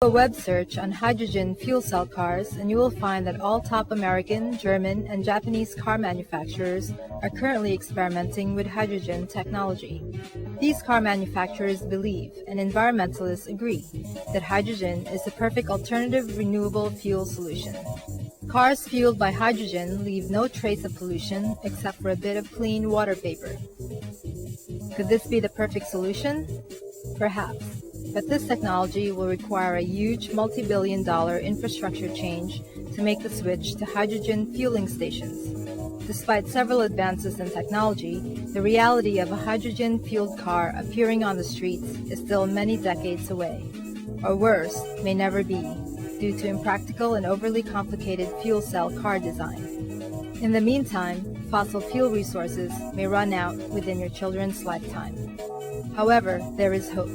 A web search on hydrogen fuel cell cars and you will find that all top American, German, and Japanese car manufacturers are currently experimenting with hydrogen technology. These car manufacturers believe, and environmentalists agree, that hydrogen is the perfect alternative renewable fuel solution. Cars fueled by hydrogen leave no trace of pollution except for a bit of clean water vapor. Could this be the perfect solution? Perhaps. But this technology will require a huge multi-billion-dollar infrastructure change to make the switch to hydrogen fueling stations. Despite several advances in technology, the reality of a hydrogen-fueled car appearing on the streets is still many decades away, or worse, may never be, due to impractical and overly complicated fuel cell car design. In the meantime, fossil fuel resources may run out within your children's lifetime. However, there is hope.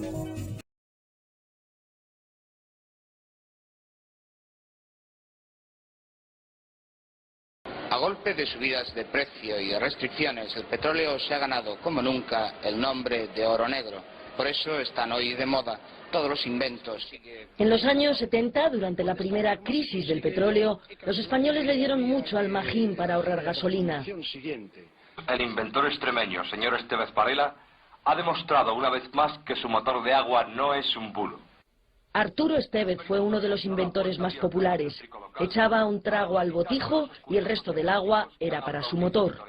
A golpe de subidas de precio y de restricciones, el petróleo se ha ganado como nunca el nombre de oro negro. Por eso están hoy de moda todos los inventos. En los años 70, durante la primera crisis del petróleo, los españoles le dieron mucho al magín para ahorrar gasolina. El inventor extremeño, señor Estevez Varela, ha demostrado una vez más que su motor de agua no es un bulo. Arturo Estevez fue uno de los inventores más populares. Echaba un trago al botijo y el resto del agua era para su motor.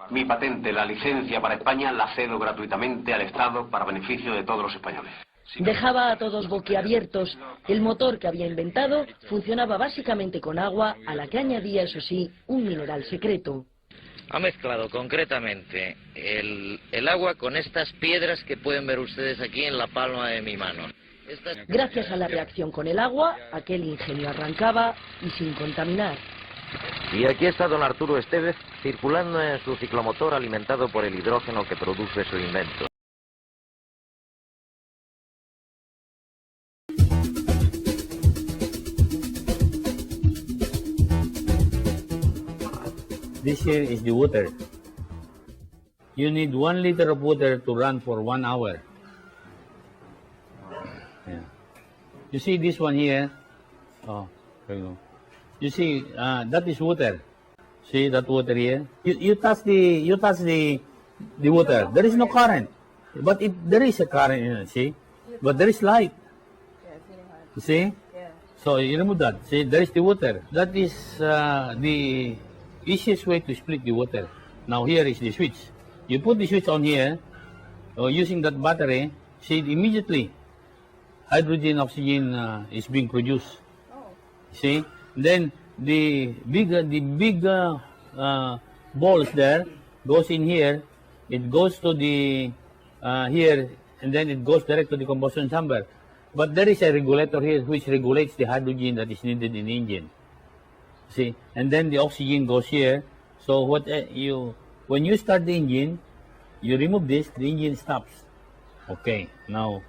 Mi patente, la licencia para España, la cedo gratuitamente al Estado para beneficio de todos los españoles. Dejaba a todos boquiabiertos. El motor que había inventado funcionaba básicamente con agua, a la que añadía, eso sí, un mineral secreto. Ha mezclado concretamente el agua con estas piedras que pueden ver ustedes aquí en la palma de mi mano. Gracias a la reacción con el agua, aquel ingenio arrancaba y sin contaminar. Y aquí está don Arturo Estevez circulando en su ciclomotor alimentado por el hidrógeno que produce su invento. This here is the water. You need 1 liter of water to run for 1 hour. Yeah. You see this one here? Oh, there you go. You see, that is water. See that water here? You touch the water. There is no current, but there is a current in it. See, but there is light. You see? So you remove that. See, there is the water. That is the easiest way to split the water. Now here is the switch. You put the switch on here, using that battery. See, immediately hydrogen, oxygen is being produced. See, then the big balls there goes in here. It goes to the here, and then it goes direct to the combustion chamber. But there is a regulator here which regulates the hydrogen that is needed in the engine. See, and then the oxygen goes here. So when you start the engine, you remove this, the engine stops. Okay, now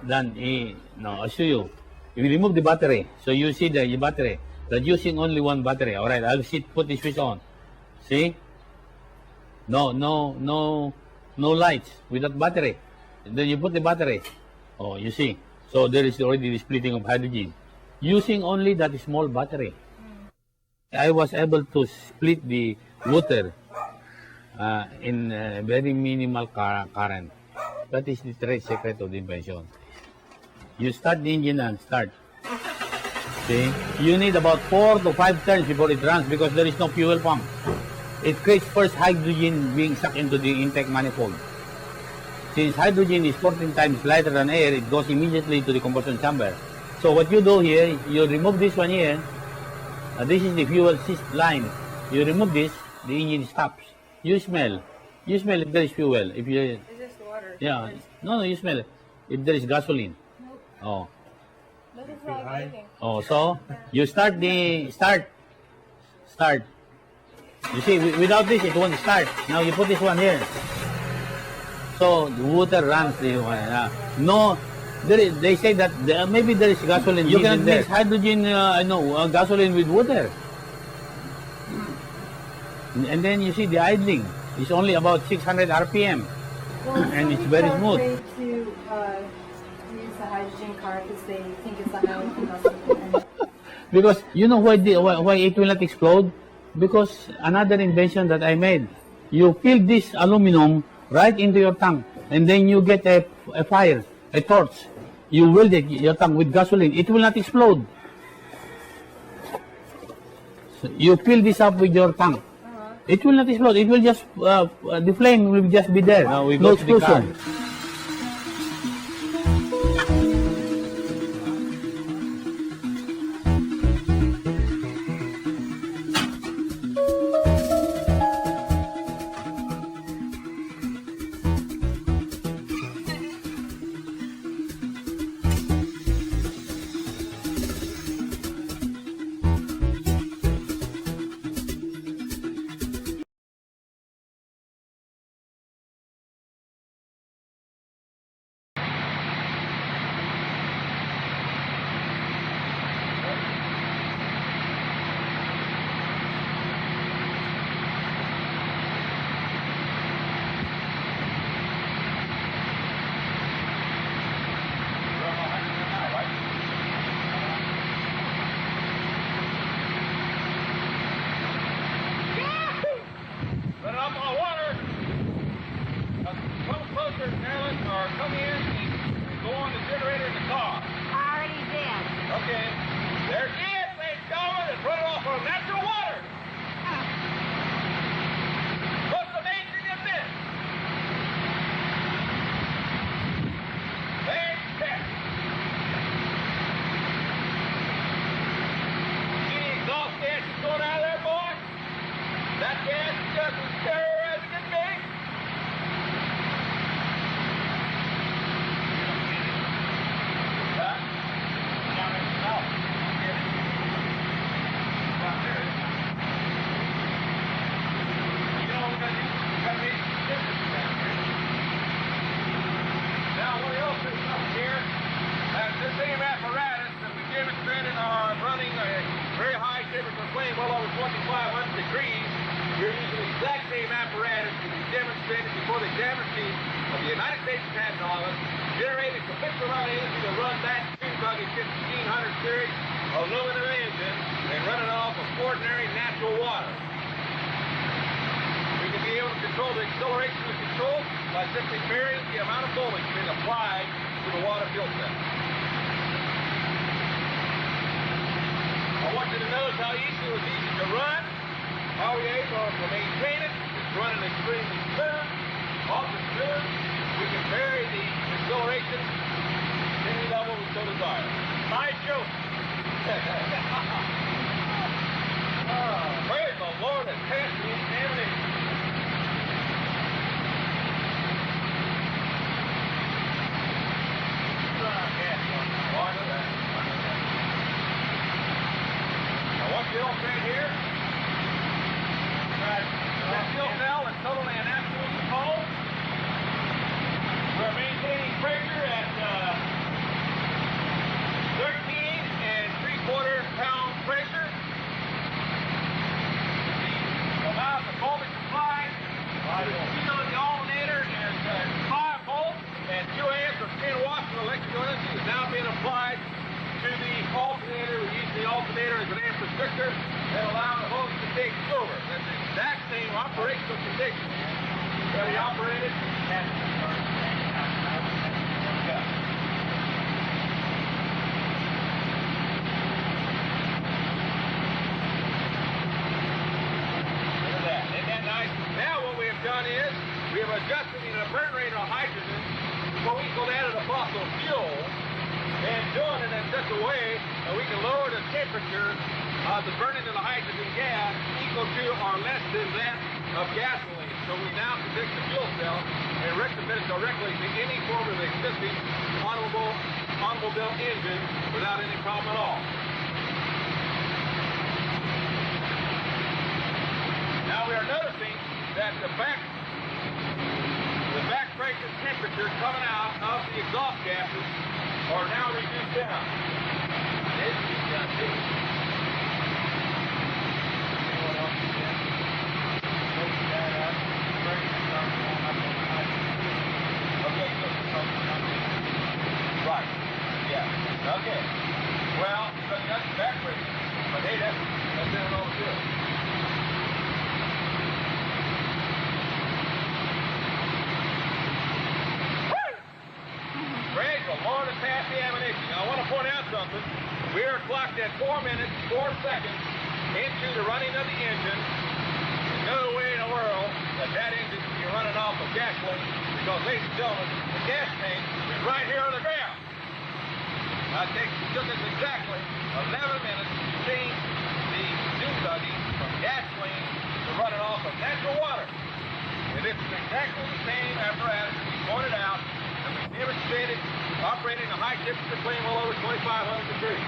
then now I'll show you. If you remove the battery, so you see the battery, that using only one battery. All right, I'll put the switch on. See? No lights with that battery. And then you put the battery. Oh, you see. So there is already the splitting of hydrogen using only that small battery. I was able to split the water in very minimal current. That is the trade secret of the invention. You start the engine and start. See, you need about 4 to 5 turns before it runs because there is no fuel pump. It creates first hydrogen being sucked into the intake manifold. Since hydrogen is 14 times lighter than air, it goes immediately to the combustion chamber. So what you do here, you remove this one here. This is the fuel line. You remove this, the engine stops. You smell if there is fuel. If you, is this water? Yeah, no, you smell if there is gasoline. Oh. But it's not moving. Oh, so you start. You see, without this, it won't start. Now you put this one here. So the water runs. No, they say that maybe there is gasoline. You can mix hydrogen, gasoline with water. And then you see the idling is only about 600 RPM. Well, and it's very smooth. To car because they think it's a highly combustible. Because you know why it will not explode? Because another invention that I made. You fill this aluminum right into your tank, and then you get a fire, a torch. You weld your tank with gasoline. It will not explode. So you fill this up with your tank. It will not explode. It will just, the flame will just be there. Now we no go to the car. explosion. Right. Yeah. that's backwards. But hey, that's in and over good. Praise the Lord and pass the ammunition. Now, I want to point out something. We are clocked at 4 minutes, 4 seconds into the running of the engine. There's no way in the world that engine can be running off of gasoline because, ladies and gentlemen, the gas tank is right here on the ground. Now, it took us exactly 11 minutes to change the dune buggy from gasoline to running off of natural water. And this is exactly the same apparatus that we pointed out and we demonstrated operating a high temperature flame well over 2,500 degrees.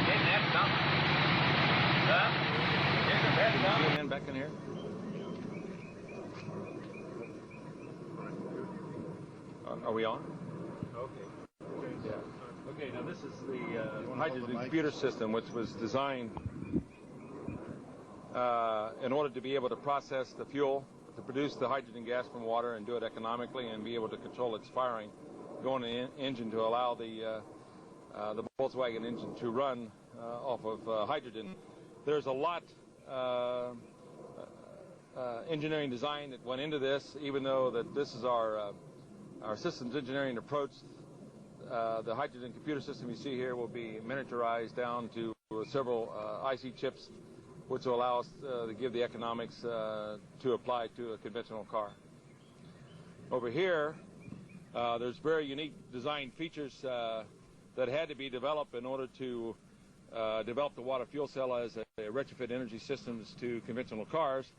Isn't that something? Huh? Isn't that something? Zoom in back in here. Are we on? Okay. Yeah. Okay, now this is the hydrogen computer system, which was designed in order to be able to process the fuel, to produce the hydrogen gas from water and do it economically and be able to control its firing, go in the engine to allow the Volkswagen engine to run off of hydrogen. There's a lot engineering design that went into this, even though that this is our systems engineering approach. The hydrogen computer system you see here will be miniaturized down to several IC chips, which will allow us to give the economics to apply to a conventional car. Over here, there's very unique design features that had to be developed in order to develop the water fuel cell as a retrofit energy systems to conventional cars.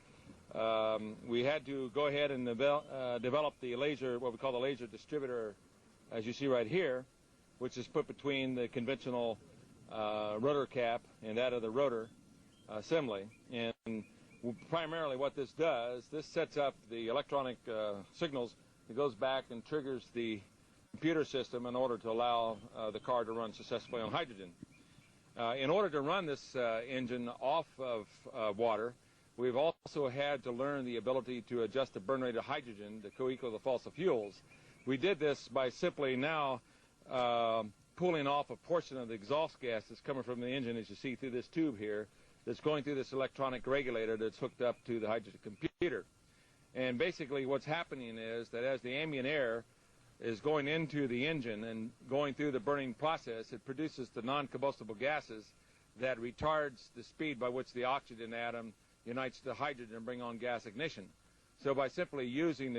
We had to go ahead and develop the laser, what we call the laser distributor, as you see right here, which is put between the conventional rotor cap and that of the rotor assembly. And primarily what this does, this sets up the electronic signals that goes back and triggers the computer system in order to allow the car to run successfully on hydrogen. In order to run this engine off of water, we've also had to learn the ability to adjust the burn rate of hydrogen to co-equal the fossil fuels. We did this by simply now pulling off a portion of the exhaust gas that's coming from the engine, as you see through this tube here, that's going through this electronic regulator that's hooked up to the hydrogen computer. And basically what's happening is that as the ambient air is going into the engine and going through the burning process, it produces the non-combustible gases that retards the speed by which the oxygen atom unites to hydrogen and bring on gas ignition. So by simply using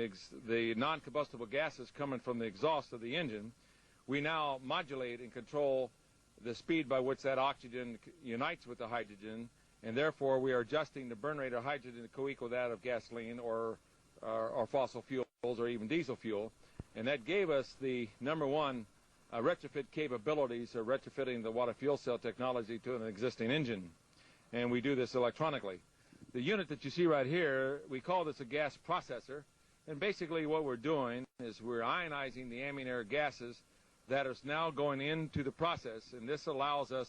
the non-combustible gases coming from the exhaust of the engine, we now modulate and control the speed by which that oxygen unites with the hydrogen, and therefore we are adjusting the burn rate of hydrogen to co-equal that of gasoline or fossil fuels or even diesel fuel. And that gave us the number one retrofit capabilities of retrofitting the water fuel cell technology to an existing engine. And we do this electronically. The unit that you see right here, we call this a gas processor. And basically what we're doing is we're ionizing the ambient air gases that is now going into the process. And this allows us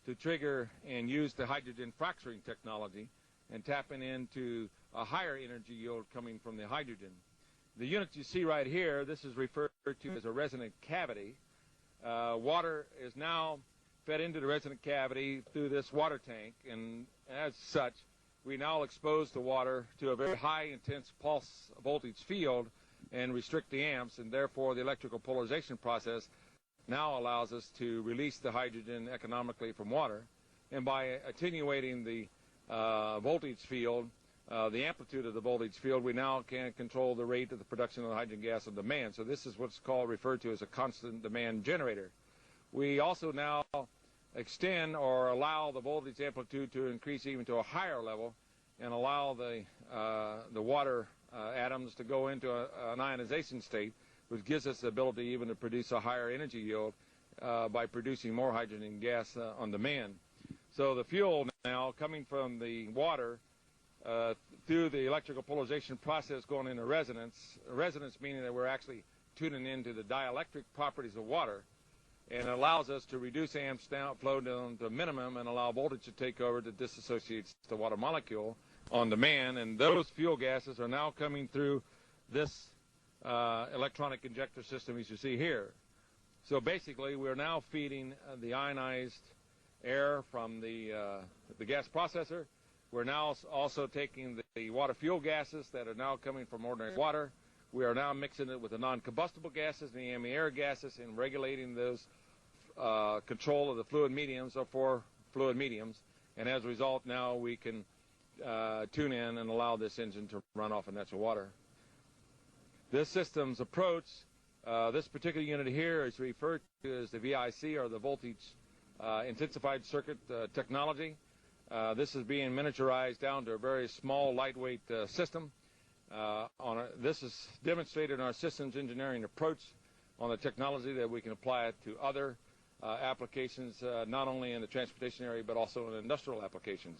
to trigger and use the hydrogen fracturing technology and tapping into a higher energy yield coming from the hydrogen. The unit you see right here, this is referred to as a resonant cavity. Water is now fed into the resonant cavity through this water tank, and as such, we now expose the water to a very high intense pulse voltage field and restrict the amps, and therefore the electrical polarization process now allows us to release the hydrogen economically from water. And by attenuating the voltage field, the amplitude of the voltage field, we now can control the rate of the production of the hydrogen gas on demand. So this is what's referred to as a constant demand generator. We also now extend or allow the voltage amplitude to increase even to a higher level and allow the water atoms to go into an ionization state, which gives us the ability even to produce a higher energy yield by producing more hydrogen gas on demand. So the fuel now coming from the water through the electrical polarization process going into resonance meaning that we're actually tuning into the dielectric properties of water, and it allows us to reduce amps flow down to a minimum and allow voltage to take over that disassociates the water molecule on demand. And those fuel gases are now coming through this electronic injector system as you see here. So basically, we're now feeding the ionized air from the gas processor. We're now also taking the water fuel gases that are now coming from ordinary water. We are now mixing it with the non-combustible gases and the ambient air gases and regulating those control of the fluid mediums or for fluid mediums. And as a result, now we can tune in and allow this engine to run off of natural water. This system's approach, this particular unit here is referred to as the VIC, or the voltage intensified circuit technology. This is being miniaturized down to a very small, lightweight system. This is demonstrated in our systems engineering approach on the technology that we can apply it to other applications, not only in the transportation area, but also in industrial applications.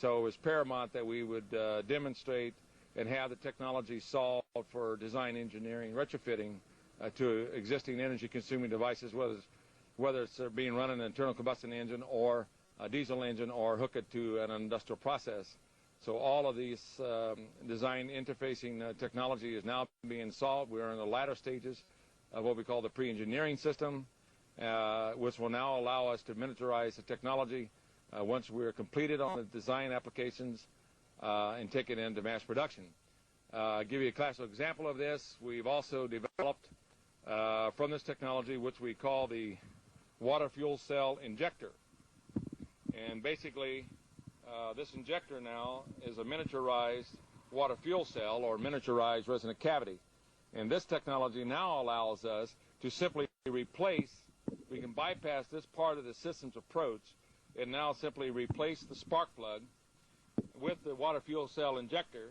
So it was paramount that we would demonstrate and have the technology solved for design engineering, retrofitting to existing energy-consuming devices, whether it's being run in an internal combustion engine or a diesel engine or hook it to an industrial process. So all of these design interfacing technology is now being solved. We're in the latter stages of what we call the pre-engineering system, which will now allow us to miniaturize the technology once we're completed on the design applications and take it into mass production. I'll give you a classical example of this. We've also developed from this technology, which we call the water fuel cell injector. And basically, this injector now is a miniaturized water fuel cell or miniaturized resonant cavity. And this technology now allows us to simply replace, we can bypass this part of the system's approach and now simply replace the spark plug with the water fuel cell injector.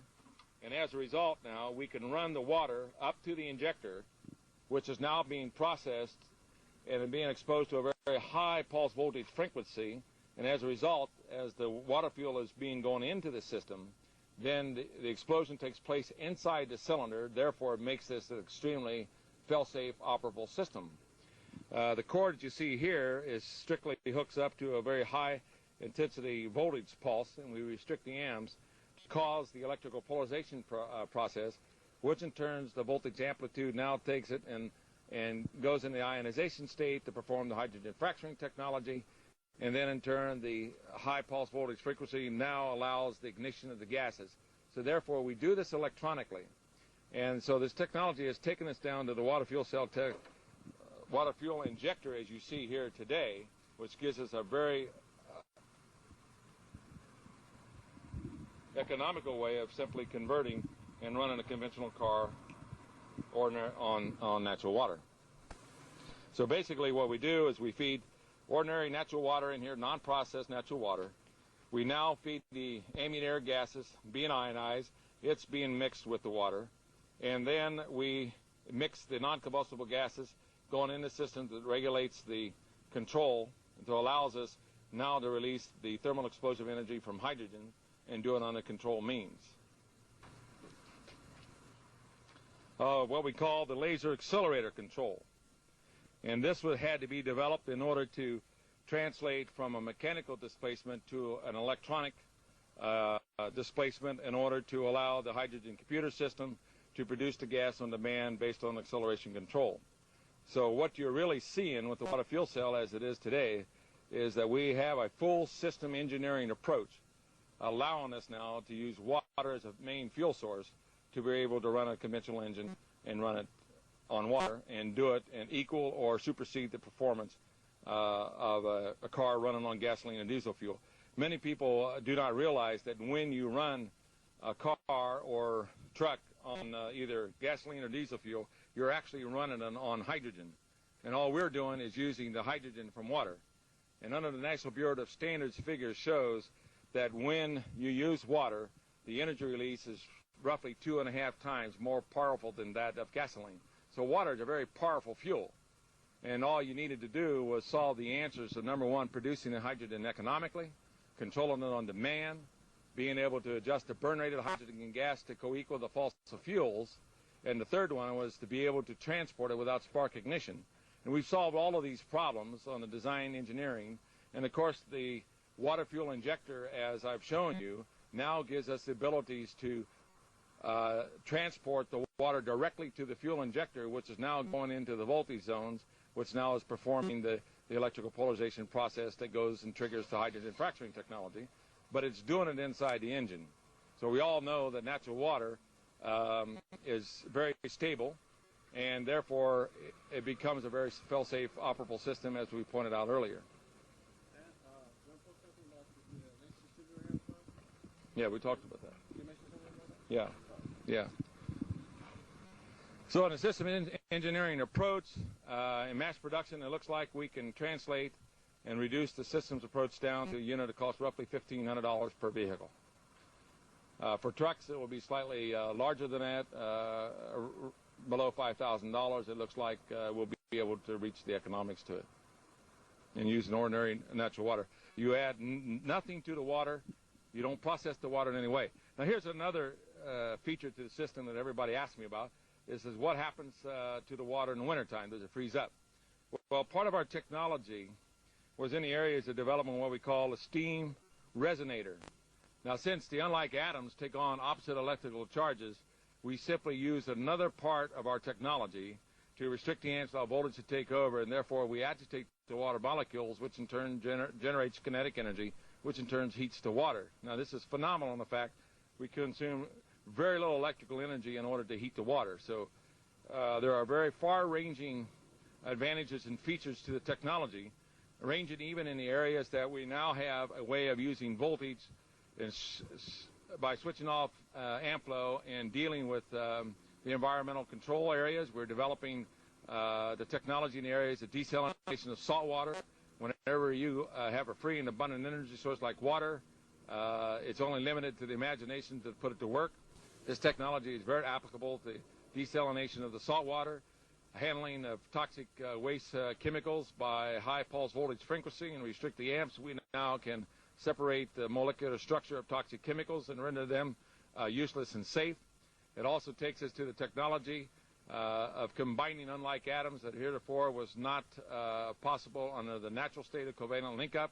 And as a result now, we can run the water up to the injector, which is now being processed and being exposed to a very high pulse voltage frequency. And as a result, as the water fuel is going into the system, then the explosion takes place inside the cylinder. Therefore, it makes this an extremely fail-safe, operable system. The cord that you see here is strictly hooks up to a very high intensity voltage pulse, and we restrict the amps to cause the electrical polarization process, which in turn the voltage amplitude now takes it and goes in the ionization state to perform the hydrogen fracturing technology. And then in turn, the high pulse voltage frequency now allows the ignition of the gases. So therefore, we do this electronically. And so this technology has taken us down to the water fuel cell water fuel injector, as you see here today, which gives us a very economical way of simply converting and running a conventional car on natural water. So basically what we do is we feed ordinary natural water in here, non-processed natural water. We now feed the ambient air gases being ionized. It's being mixed with the water. And then we mix the non-combustible gases going in the system that regulates the control that allows us now to release the thermal explosive energy from hydrogen and do it on a control means. What we call the laser accelerator control. And this had to be developed in order to translate from a mechanical displacement to an electronic displacement in order to allow the hydrogen computer system to produce the gas on demand based on acceleration control. So what you're really seeing with the water fuel cell as it is today is that we have a full system engineering approach, allowing us now to use water as a main fuel source to be able to run a conventional engine and run it on water and do it and equal or supersede the performance of a car running on gasoline and diesel fuel. Many people do not realize that when you run a car or truck on either gasoline or diesel fuel, you're actually running it on hydrogen. And all we're doing is using the hydrogen from water. And under the National Bureau of Standards figures shows that when you use water, the energy release is roughly 2.5 times more powerful than that of gasoline. So water is a very powerful fuel. And all you needed to do was solve the answers of, number one, producing the hydrogen economically, controlling it on demand, being able to adjust the burn rate of the hydrogen gas to co-equal the fossil fuels, and the third one was to be able to transport it without spark ignition. And we've solved all of these problems on the design engineering. And of course, the water fuel injector, as I've shown you, now gives us the abilities to transport the water directly to the fuel injector, which is now going into the voltage zones, which now is performing the electrical polarization process that goes and triggers the hydrogen fracturing technology, but it's doing it inside the engine. So we all know that natural water is very stable, and therefore it becomes a very fail-safe, operable system, as we pointed out earlier. Yeah, we talked about that. Yeah, yeah. So in a system engineering approach, in mass production, it looks like we can translate and reduce the systems approach down to a unit that costs roughly $1,500 per vehicle. For trucks, it will be slightly larger than that, below $5,000. It looks like we'll be able to reach the economics to it and use an ordinary natural water. You add nothing to the water. You don't process the water in any way. Now here's another feature to the system that everybody asks me about. Is what happens to the water in the wintertime? Does it freeze up? Well, part of our technology was in the areas of development what we call a steam resonator. Now, since the unlike atoms take on opposite electrical charges, we simply use another part of our technology to restrict the Ansel voltage to take over, and therefore we agitate the water molecules, which in turn generates kinetic energy, which in turn heats the water. Now, this is phenomenal in the fact we consume very little electrical energy in order to heat the water. So there are very far-ranging advantages and features to the technology, ranging even in the areas that we now have a way of using voltage and by switching off amp flow and dealing with the environmental control areas. We're developing the technology in the areas of desalination of salt water. Whenever you have a free and abundant energy source like water, it's only limited to the imagination to put it to work. This technology is very applicable to desalination of the salt water, handling of toxic waste chemicals by high pulse voltage frequency and restrict the amps. We now can separate the molecular structure of toxic chemicals and render them useless and safe. It also takes us to the technology of combining unlike atoms that heretofore was not possible under the natural state of covalent link-up.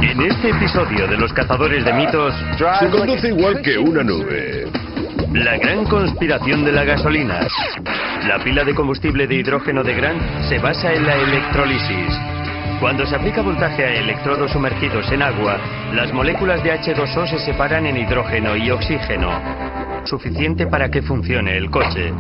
En este episodio de Los Cazadores de Mitos, se conduce igual que una nube. La gran conspiración de la gasolina. La pila de combustible de hidrógeno de Grant se basa en la electrólisis. Cuando se aplica voltaje a electrodos sumergidos en agua, las moléculas de H2O se separan en hidrógeno y oxígeno, suficiente para que funcione el coche.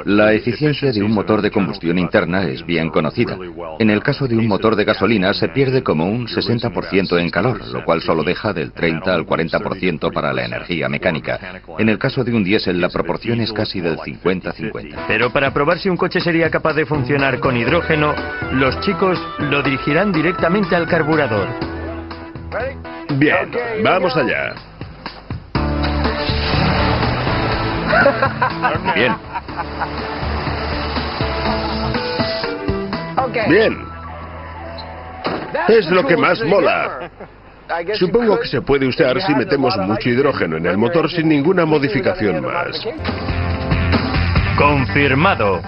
La eficiencia de un motor de combustión interna es bien conocida. En el caso de un motor de gasolina se pierde como un 60% en calor, lo cual solo deja del 30 al 40% para la energía mecánica. En el caso de un diésel la proporción es casi del 50-50. Pero para probar si un coche sería capaz de funcionar con hidrógeno, los chicos lo dirigirán directamente al carburador. Bien, vamos allá. Bien. Bien. Es lo que más mola. Supongo que se puede usar si metemos mucho hidrógeno en el motor sin ninguna modificación más. Confirmado.